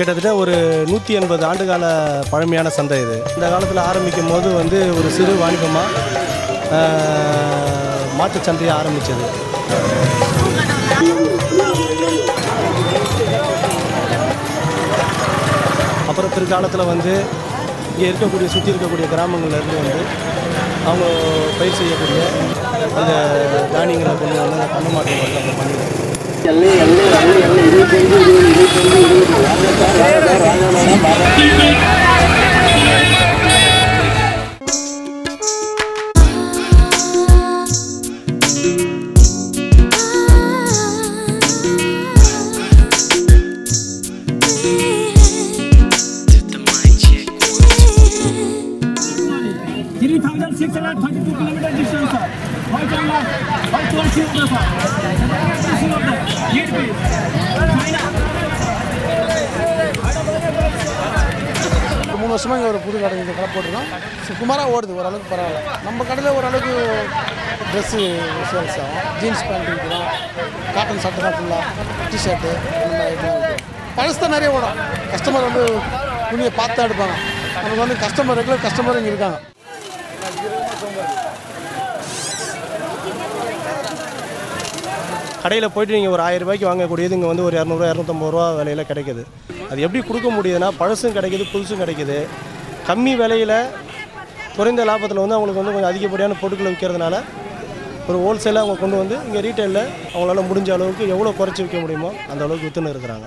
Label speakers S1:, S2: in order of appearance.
S1: கிட்டத்தட்ட ஒரு 180 ஆண்டுகால பழமையான சந்தை இது. இந்த காலத்தில் ஆரம்பிக்கும் போது வந்து ஒரு சிறு வாணிபமாக மாட்டுச் சந்தையை ஆரம்பித்தது. அப்புறம் பிற்காலத்தில் வந்து இங்கே இருக்கக்கூடிய சுற்றி இருக்கக்கூடிய கிராமங்கள்லேருந்து வந்து அவங்க பயிர் செய்யக்கூடிய அந்த தானியங்களை கொண்டு வந்து அந்த பண்ண மாட்டை வந்து நம்ம பண்ணிடுவோம்.
S2: மூணு வருஷமாக இங்கே ஒரு புது கடை இந்த கடை போட்டுருக்கோம். சுமாராக ஓடுது, ஓரளவுக்கு பரவாயில்ல. நம்ம கடையில் ஓரளவுக்கு ட்ரெஸ்ஸு சேல்ஸ் ஆகும். ஜீன்ஸ் பேண்ட் விற்கிறோம், காட்டன் சட்டை தான் ஃபுல்லாக, டிஷர்ட்டு அந்த மாதிரி ஐட்டம் விற்கிறோம். பழசு தான் நிறைய ஓடும். கஸ்டமர் வந்து துணியை பார்த்து தான் எடுப்பாங்க. நமக்கு வந்து கஸ்டமர் ரெகுலர் கஸ்டமர் இங்கே இருக்காங்க.
S1: கடையில் போய்ட்டு நீங்கள் ஒரு 1000 ரூபாய்க்கு வாங்கக்கூடியது இங்கே வந்து ஒரு 200 250 ரூபா விலையில் கிடைக்குது. அது எப்படி கொடுக்க முடியுதுன்னா, பழசும் கிடைக்கிது, புதுசும் கிடைக்கிது. கம்மி விலையில் குறைந்த லாபத்தில் வந்து அவங்களுக்கு வந்து கொஞ்சம் அதிகப்படியான பொருட்களை விற்கிறதுனால ஒரு ஹோல்சேலாக அவங்க கொண்டு வந்து இங்கே ரீட்டைலில் அவங்களால முடிஞ்ச அளவுக்கு எவ்வளோ குறைச்சி விற்க முடியுமோ அந்த அளவுக்கு விற்றுன்னு இருக்கிறாங்க.